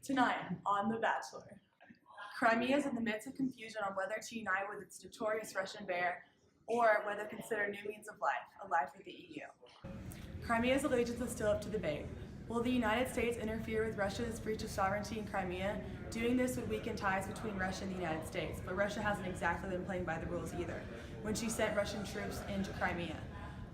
Tonight on The Bachelor, Crimea is in the midst of confusion on whether to unite with its notorious Russian bear or whether to consider new means of life, a life with the EU. Crimea's allegiance is still up to debate. Will the United States interfere with Russia's breach of sovereignty in Crimea? Doing this would weaken ties between Russia and the United States, but Russia hasn't exactly been playing by the rules either, when she sent Russian troops into Crimea.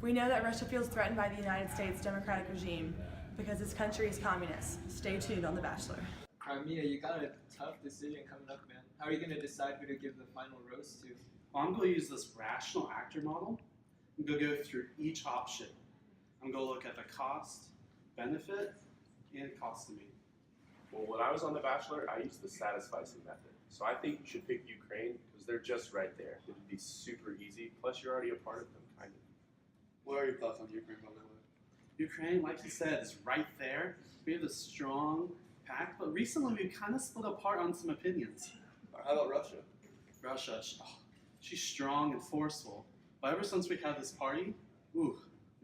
We know that Russia feels threatened by the United States democratic regime because this country is communist. Stay tuned on The Bachelor. Crimea, you got a tough decision coming up, man. How are you going to decide who to give the final roast to? Well, I'm going to use this rational actor model. I'm going to go through each option. I'm going to look at the cost, benefit, and cost to me. Well, when I was on The Bachelor, I used the satisficing method. So I think you should pick Ukraine because they're just right there. It would be super easy. Plus, you're already a part of them, kind of. What are your thoughts on Ukraine, by the way? Ukraine, like you said, is right there. We have a strong pack, but recently we've kind of split apart on some opinions. How about Russia? Russia, she's strong and forceful. But ever since we had this party, we've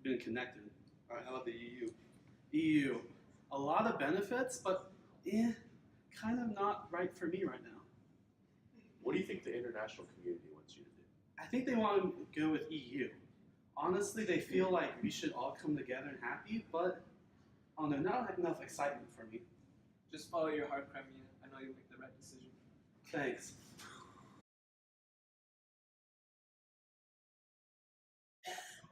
been connected. All right, how about the EU? EU, a lot of benefits, but kind of not right for me right now. What do you think the international community wants you to do? I think they want to go with EU. Honestly, they feel like we should all come together and happy, but I don't know, not enough excitement for me. Just follow your heart, Crimea. I know you'll make the right decision. Thanks.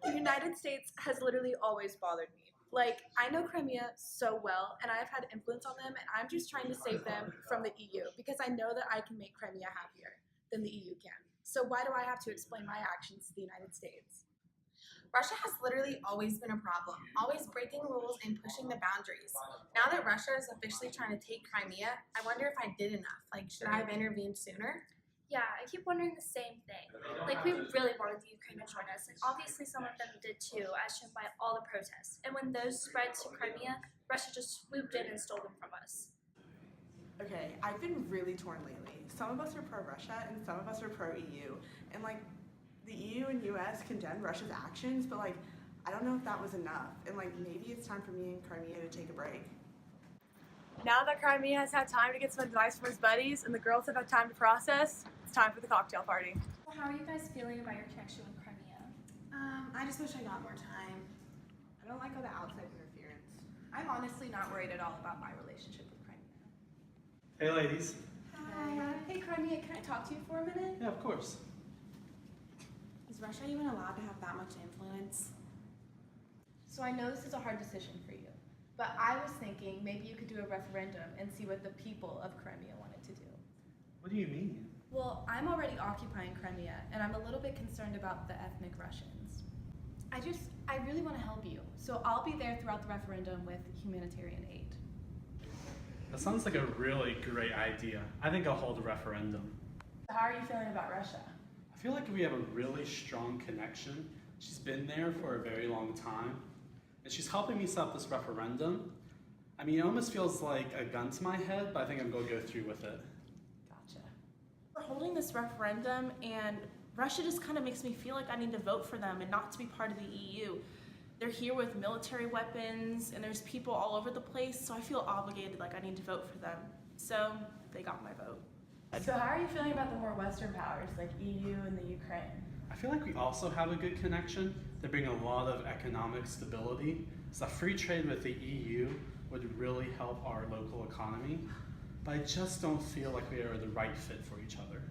The United States has literally always bothered me. Like, I know Crimea so well, and I've had influence on them, and I'm just trying to save them from the EU because I know that I can make Crimea happier than the EU can. So why do I have to explain my actions to the United States? Russia has literally always been a problem, always breaking rules and pushing the boundaries. Now that Russia is officially trying to take Crimea, I wonder if I did enough. Like, should I have intervened sooner? Yeah, I keep wondering the same thing. Like, we really wanted the Ukraine to join us, and obviously some of them did too, as shown by all the protests. And when those spread to Crimea, Russia just swooped in and stole them from us. Okay, I've been really torn lately. Some of us are pro-Russia and some of us are pro-EU. And the EU and US condemned Russia's actions, but I don't know if that was enough. And maybe it's time for me and Crimea to take a break. Now that Crimea has had time to get some advice from his buddies and the girls have had time to process, it's time for the cocktail party. So how are you guys feeling about your connection with Crimea? I just wish I got more time. I don't like all the outside interference. I'm honestly not worried at all about my relationship with Crimea. Hey ladies. Hi. Hey Crimea, can I talk to you for a minute? Yeah, of course. Is Russia even allowed to have that much influence? So I know this is a hard decision for you, but I was thinking maybe you could do a referendum and see what the people of Crimea wanted to do. What do you mean? Well, I'm already occupying Crimea, and I'm a little bit concerned about the ethnic Russians. I really want to help you, so I'll be there throughout the referendum with humanitarian aid. That sounds like a really great idea. I think I'll hold a referendum. How are you feeling about Russia? I feel like we have a really strong connection. She's been there for a very long time, and she's helping me set up this referendum. I mean, it almost feels like a gun to my head, but I think I'm going to go through with it. Gotcha. We're holding this referendum, and Russia just kind of makes me feel like I need to vote for them and not to be part of the EU. They're here with military weapons, and there's people all over the place, so I feel obligated, like I need to vote for them. So they got my vote. So how are you feeling about the more Western powers like EU and the Ukraine? I feel like we also have a good connection. They bring a lot of economic stability. So free trade with the EU would really help our local economy. But I just don't feel like we are the right fit for each other.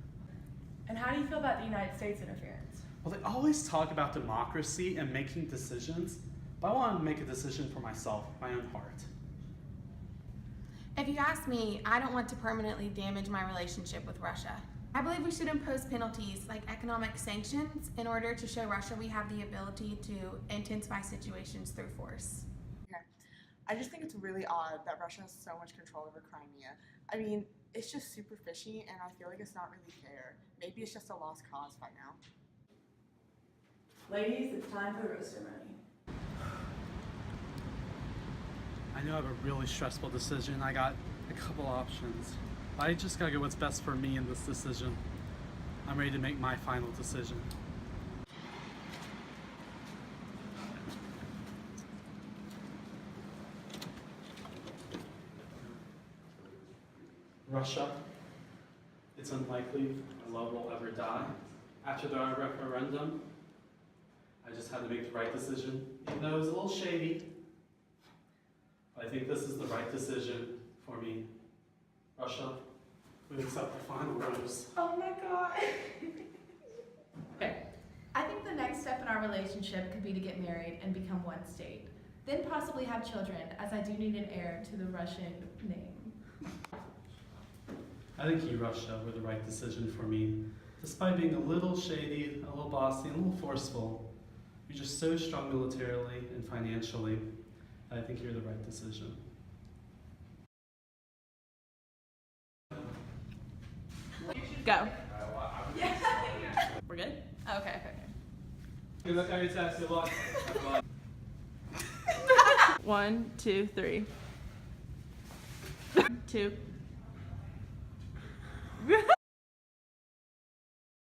And how do you feel about the United States interference? Well, they always talk about democracy and making decisions, but I want to make a decision for myself, my own heart. If you ask me, I don't want to permanently damage my relationship with Russia. I believe we should impose penalties like economic sanctions in order to show Russia we have the ability to intensify situations through force. I just think it's really odd that Russia has so much control over Crimea. I mean, it's just super fishy, and I feel like it's not really fair. Maybe it's just a lost cause by now. Ladies, it's time for the roast ceremony. I know I have a really stressful decision. I got a couple options. I just gotta go what's best for me in this decision. I'm ready to make my final decision. Russia, it's unlikely our love will ever die. After the referendum, I just had to make the right decision, even though it was a little shady. But I think this is the right decision for me. Russia, we accept the final rose. Oh my god. Okay. I think the next step in our relationship could be to get married and become one state. Then possibly have children, as I do need an heir to the Russian name. I think you, Russia, were the right decision for me. Despite being a little shady, a little bossy, and a little forceful, you're just so strong militarily and financially. I think you're the right decision. Go. We're good? Okay. Good luck on your test. Good luck. 1, 2, 3. 2.